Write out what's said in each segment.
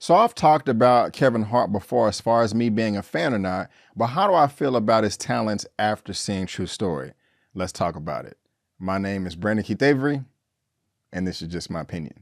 So I've talked about Kevin Hart before as far as me being a fan or not, but how do I feel about his talents after seeing True Story? Let's talk about it. My name is Brandon Keith Avery, and this is just my opinion.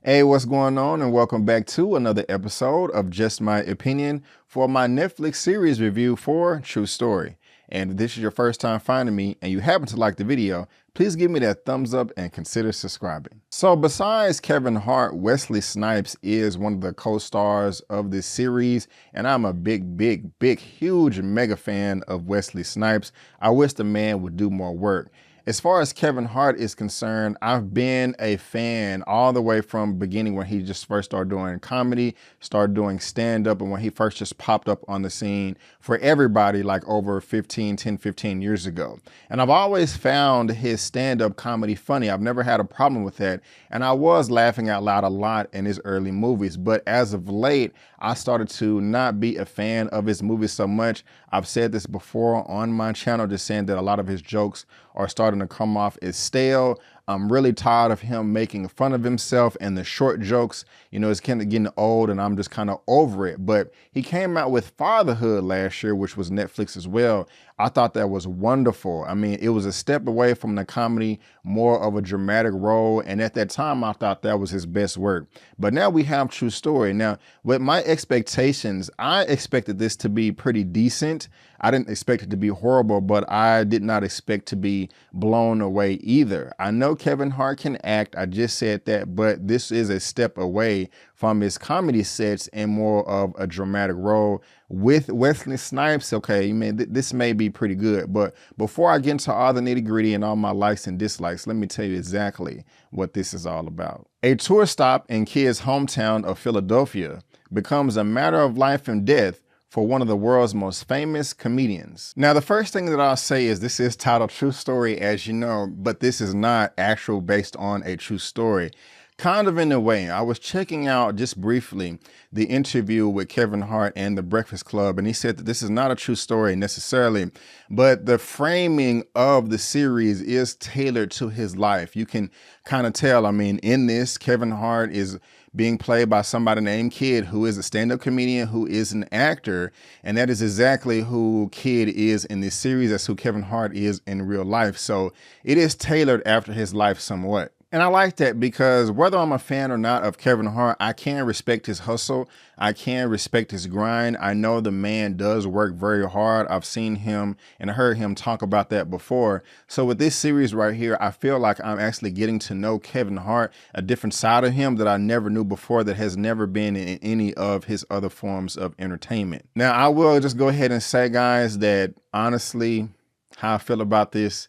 Hey, what's going on? And welcome back to another episode of Just My Opinion for my Netflix series review for True Story. And if this is your first time finding me and you happen to like the video, please give me that thumbs up and consider subscribing. So besides Kevin Hart, Wesley Snipes is one of the co-stars of this series, and I'm a big, huge mega fan of Wesley Snipes. I wish the man would do more work. As far as Kevin Hart is concerned, I've been a fan all the way from beginning when he just first started doing comedy, started doing stand-up, and when he first just popped up on the scene for everybody like over 10, 15 years ago. And I've always found his stand-up comedy funny. I've never had a problem with that. And I was laughing out loud a lot in his early movies. But as of late, I started to not be a fan of his movies so much. I've said this before on my channel, just saying that a lot of his jokes are starting to come off as stale. I'm really tired of him making fun of himself and the short jokes. You know, it's kind of getting old and I'm just kind of over it. But he came out with Fatherhood last year, which was Netflix as well. I thought that was wonderful. I mean, it was a step away from the comedy, more of a dramatic role. And at that time, I thought that was his best work. But now we have True Story. Now, with my expectations, I expected this to be pretty decent. I didn't expect it to be horrible, but I did not expect to be blown away either. I know Kevin Hart can act, I just said that, but this is a step away from his comedy sets and more of a dramatic role with Wesley Snipes. Okay, man, this may be pretty good, but before I get into all the nitty gritty and all my likes and dislikes, let me tell you exactly what this is all about. A tour stop in Kid's hometown of Philadelphia becomes a matter of life and death for one of the world's most famous comedians. Now, the first thing that I'll say is this is titled True Story, as you know, but this is not actual based on a true story. Kind of in a way. I was checking out just briefly the interview with Kevin Hart and The Breakfast Club, and he said that this is not a true story necessarily, but the framing of the series is tailored to his life. You can kind of tell. I mean, in this, Kevin Hart is being played by somebody named Kid, who is a stand-up comedian, who is an actor, and that is exactly who Kid is in this series. That's who Kevin Hart is in real life. So it is tailored after his life somewhat. And I like that because whether I'm a fan or not of Kevin Hart, I can respect his hustle. I can respect his grind. I know the man does work very hard. I've seen him and heard him talk about that before. So with this series right here, I feel like I'm actually getting to know Kevin Hart, a different side of him that I never knew before, that has never been in any of his other forms of entertainment. Now, I will just go ahead and say, guys, that honestly, how I feel about this,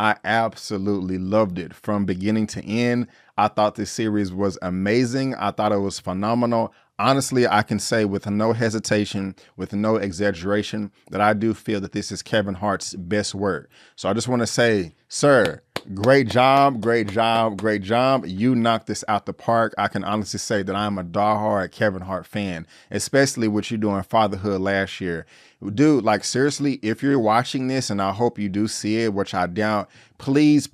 I absolutely loved it from beginning to end. I thought this series was amazing. I thought it was phenomenal. Honestly, I can say with no hesitation, with no exaggeration, that I do feel that this is Kevin Hart's best work. So I just want to say, sir, great job, great job, great job. You knocked this out the park. I can honestly say that I'm a diehard Kevin Hart fan, especially what you doing Fatherhood last year. Dude, like seriously, if you're watching this, and I hope you do see it, which I doubt, please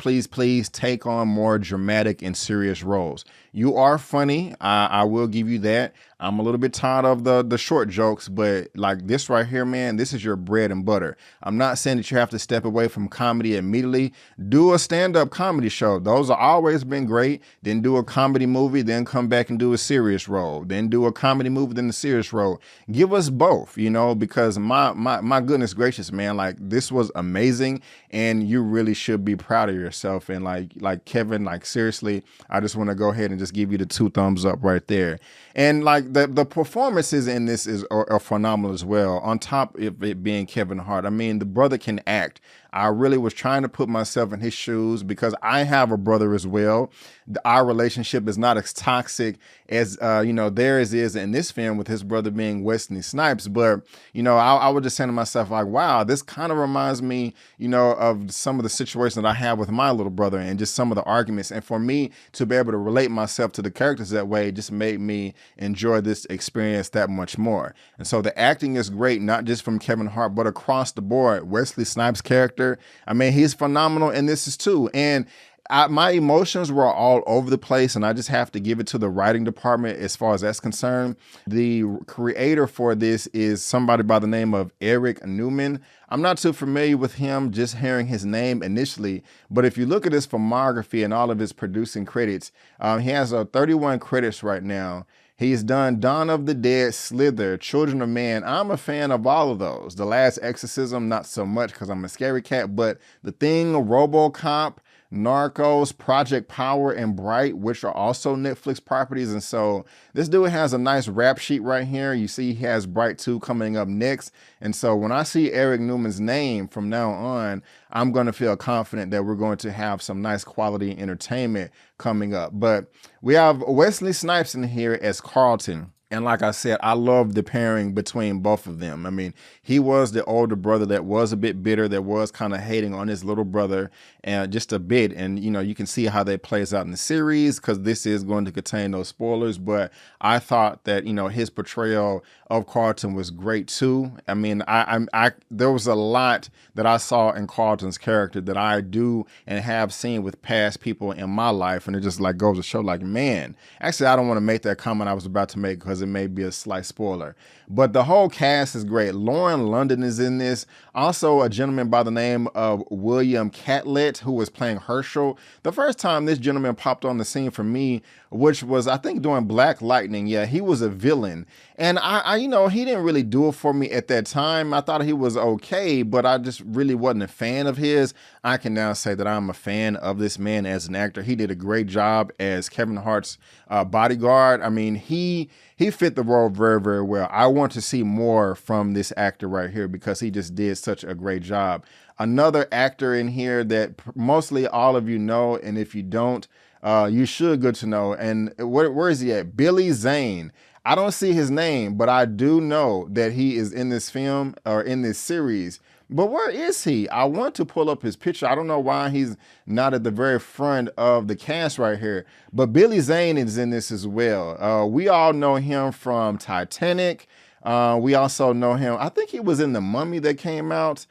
take on more dramatic and serious roles. You are funny. I will give you that. I'm a little bit tired of the short jokes, but like this right here, man, this is your bread and butter. I'm not saying that you have to step away from comedy immediately. Do a stand-up comedy show. Those have always been great. Then do a comedy movie, then come back and do a serious role. Then do a comedy movie, then a serious role. Give us both, you know, because my goodness gracious, man, like this was amazing, and you really should be proud of yourself. And like Kevin, like seriously, I just want to go ahead and just give you the 2 thumbs up right there. And like the performances in this are phenomenal as well. On top of it being Kevin Hart, I mean, the brother can act. I really was trying to put myself in his shoes because I have a brother as well. Our relationship is not as toxic as, theirs is in this film with his brother being Wesley Snipes. But, I was just saying to myself, like, wow, this kind of reminds me, of some of the situations that I have with my little brother and just some of the arguments. And for me to be able to relate myself to the characters that way just made me enjoy this experience that much more. And so the acting is great, not just from Kevin Hart, but across the board. Wesley Snipes' character, actor. I mean, he's phenomenal in this is too. And my emotions were all over the place, and I just have to give it to the writing department as far as that's concerned. The creator for this is somebody by the name of Newman. I'm not too familiar with him, just hearing his name initially, but if you look at his filmography and all of his producing credits, he has 31 credits right now. He's done Dawn of the Dead, Slither, Children of Man. I'm a fan of all of those. The Last Exorcism, not so much because I'm a scary cat, but The Thing, RoboCop, Narcos, Project Power, and Bright, which are also Netflix properties. And so this dude has a nice rap sheet right here. You see he has Bright 2 coming up next. And so when I see Eric Newman's name from now on, I'm going to feel confident that we're going to have some nice quality entertainment coming up. But we have Wesley Snipes in here as Carlton. And like I said, I love the pairing between both of them. I mean, he was the older brother that was a bit bitter, that was kind of hating on his little brother, and just a bit. And, you know, you can see how that plays out in the series because this is going to contain those spoilers. But I thought that, you know, his portrayal of Carlton was great too. I mean, there was a lot that I saw in Carlton's character that I do and have seen with past people in my life. And it just like goes to show like, man, actually, I don't want to make that comment I was about to make because it may be a slight spoiler, but the whole cast is great. Lauren London is in this. Also a gentleman by the name of William Catlett, who was playing Herschel. The first time this gentleman popped on the scene for me, which was, I think, during Black Lightning. Yeah, he was a villain. And I you know, he didn't really do it for me at that time. I thought he was okay, but I just really wasn't a fan of his. I can now say that I'm a fan of this man as an actor. He did a great job as Kevin Hart's bodyguard. I mean, he fit the role very, very well. I want to see more from this actor right here because he just did such a great job. Another actor in here that mostly all of you know, and if you don't, you should good to know. And where is he at? Billy Zane. I don't see his name, but I do know that he is in this film or in this series. But where is he? I want to pull up his picture. I don't know why he's not at the very front of the cast right here. But Billy Zane is in this as well. We all know him from Titanic. We also know him. I think he was in The Mummy that came out.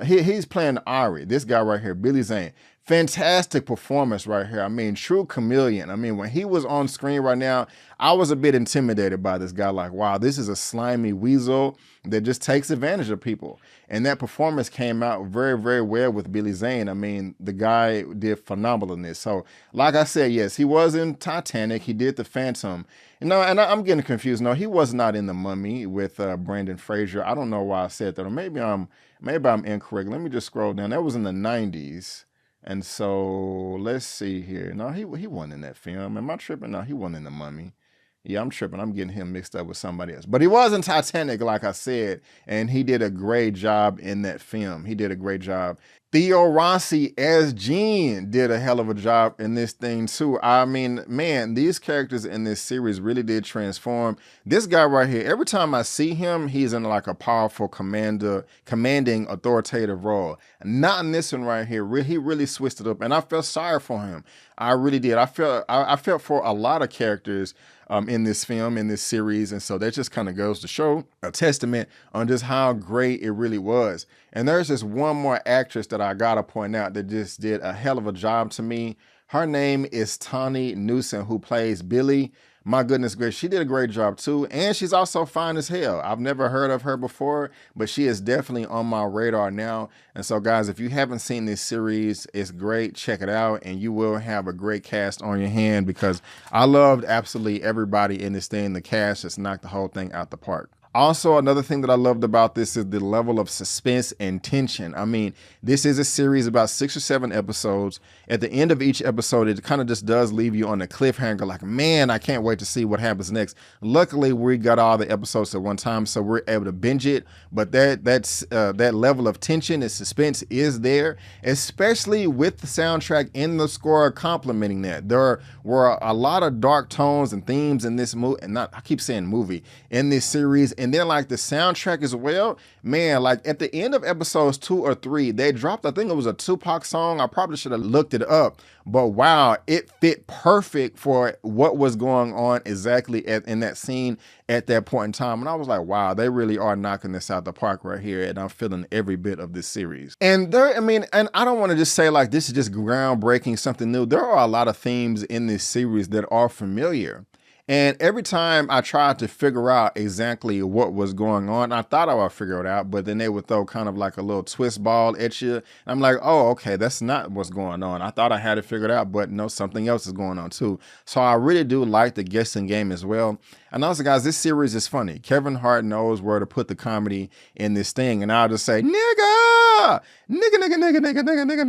He's playing Ari. This guy right here, Billy Zane. Fantastic performance right here. I mean, true chameleon. I mean, when he was on screen right now, I was a bit intimidated by this guy. Like, wow, this is a slimy weasel that just takes advantage of people. And that performance came out very, very well with Billy Zane. I mean, the guy did phenomenal in this. So, like I said, yes, he was in Titanic. He did The Phantom. No, and I'm getting confused. No, he was not in The Mummy with Brendan Fraser. I don't know why I said that. Or maybe I'm incorrect. Let me just scroll down. That was in the 90s. And so let's see here. No, he wasn't in that film. Am I tripping? No, he wasn't in The Mummy. Yeah, I'm tripping. I'm getting him mixed up with somebody else. But he was in Titanic, like I said, and he did a great job in that film. He did a great job. Theo Rossi as Gene did a hell of a job in this thing too. I mean, man, these characters in this series really did transform. This guy right here, every time I see him, he's in like a powerful commanding authoritative role. Not in this one right here. He really switched it up, and I felt sorry for him. I really did. I felt for a lot of characters in this film, in this series. And so that just kind of goes to show a testament on just how great it really was. And there's just one more actress that I got to point out that just did a hell of a job to me. Her name is Tawny Newsom, who plays Billy. My goodness gracious, she did a great job too. And she's also fine as hell. I've never heard of her before, but she is definitely on my radar now. And so guys, if you haven't seen this series, it's great. Check it out and you will have a great cast on your hand because I loved absolutely everybody in this thing. The cast just knocked the whole thing out the park. Also, another thing that I loved about this is the level of suspense and tension. I mean, this is a series about 6 or 7 episodes. At the end of each episode, it kind of just does leave you on a cliffhanger like, man, I can't wait to see what happens next. Luckily, we got all the episodes at one time, so we're able to binge it. But that level of tension and suspense is there, especially with the soundtrack and the score complementing that. There were a lot of dark tones and themes in this movie, and I keep saying movie, in this series. And then like the soundtrack as well, man, like at the end of episodes 2 or 3, they dropped, I think it was a Tupac song. I probably should have looked it up, but wow, it fit perfect for what was going on exactly in that scene at that point in time. And I was like, wow, they really are knocking this out the park right here. And I'm feeling every bit of this series. And and I don't want to just say like this is just groundbreaking, something new. There are a lot of themes in this series that are familiar. And every time I tried to figure out exactly what was going on, I thought I would figure it out, but then they would throw kind of like a little twist ball at you. And I'm like, oh, okay, that's not what's going on. I thought I had it figured out, but no, something else is going on too. So I really do like the guessing game as well. And also, guys, this series is funny. Kevin Hart knows where to put the comedy in this thing. And I'll just say, nigga, nigga.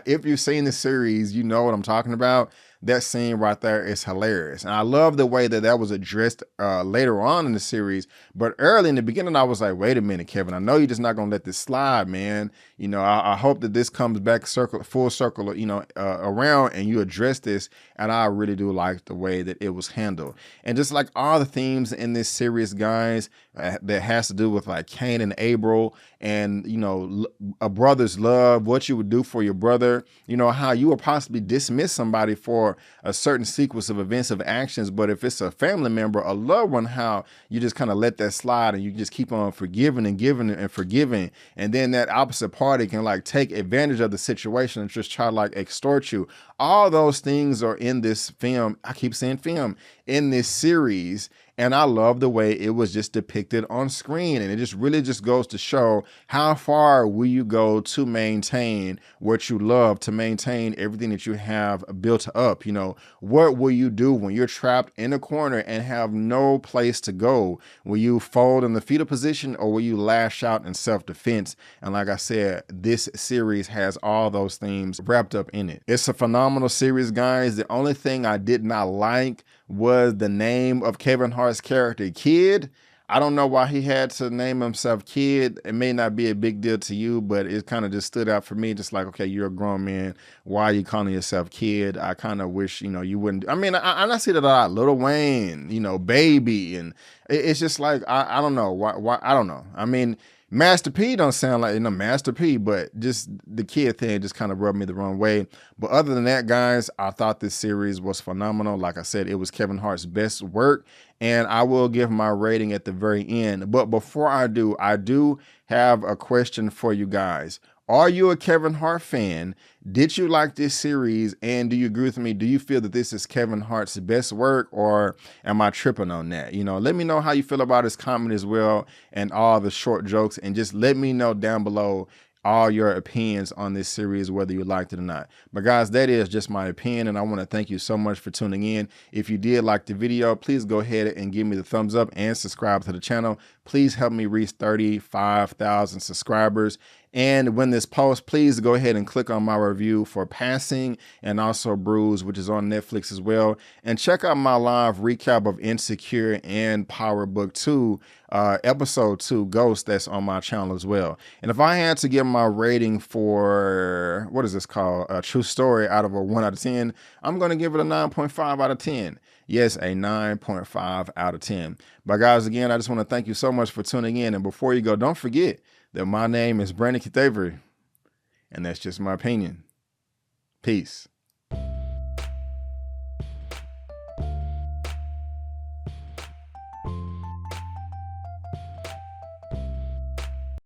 If you've seen the series, you know what I'm talking about. That scene right there is hilarious. And I love the way that that was addressed later on in the series. But early in the beginning, I was like, wait a minute, Kevin, I know you're just not going to let this slide, man. You know, I hope that this comes back full circle, you know, around and you address this. And I really do like the way that it was handled. And just like all the themes in this series, guys, that has to do with like Cain and Abel and, you know, a brother's love, what you would do for your brother, you know, how you would possibly dismiss somebody for a certain sequence of events, of actions. But if it's a family member, a loved one, how you just kind of let that slide and you just keep on forgiving and giving and forgiving. And then that opposite party can like take advantage of the situation and just try to like extort you. All those things are in this film. I keep saying film, in this series. And I love the way it was just depicted on screen. And it just really just goes to show how far will you go to maintain what you love, to maintain everything that you have built up. You know, what will you do when you're trapped in a corner and have no place to go? Will you fold in the fetal position or will you lash out in self-defense? And like I said, this series has all those themes wrapped up in it. It's a phenomenal series, guys. The only thing I did not like was the name of Kevin Hart's character, Kid. I don't know why he had to name himself Kid. It may not be a big deal to you, but it kind of just stood out for me. Just like, okay, you're a grown man. Why are you calling yourself Kid? I kind of wish, you know, you wouldn't. I mean, I see that a lot. Lil Wayne, you know, Baby. And it's just like, I don't know. Why? I don't know. I mean, Master P don't sound like, you know, Master P, but just the Kid thing just kind of rubbed me the wrong way. But other than that, guys, I thought this series was phenomenal. Like I said, it was Kevin Hart's best work, and I will give my rating at the very end. But before I do have a question for you guys. Are you a Kevin Hart fan? Did you like this series? And do you agree with me? Do you feel that this is Kevin Hart's best work, or am I tripping on that? You know, let me know how you feel about his comment as well and all the short jokes, and just let me know down below all your opinions on this series, whether you liked it or not. But guys, that is just my opinion, and I want to thank you so much for tuning in. If you did like the video, please go ahead and give me the thumbs up and subscribe to the channel. Please help me reach 35,000 subscribers. And when this post, please go ahead and click on my review for Passing and also Bruise, which is on Netflix as well. And check out my live recap of Insecure and Power Book 2, episode 2, Ghost, that's on my channel as well. And if I had to give my rating for, what is this called? A True Story out of a 1 out of 10, I'm going to give it a 9.5 out of 10. Yes, a 9.5 out of 10. But guys, again, I just want to thank you so much for tuning in. And before you go, don't forget that my name is Brandon Keith Avery, and that's just my opinion. Peace.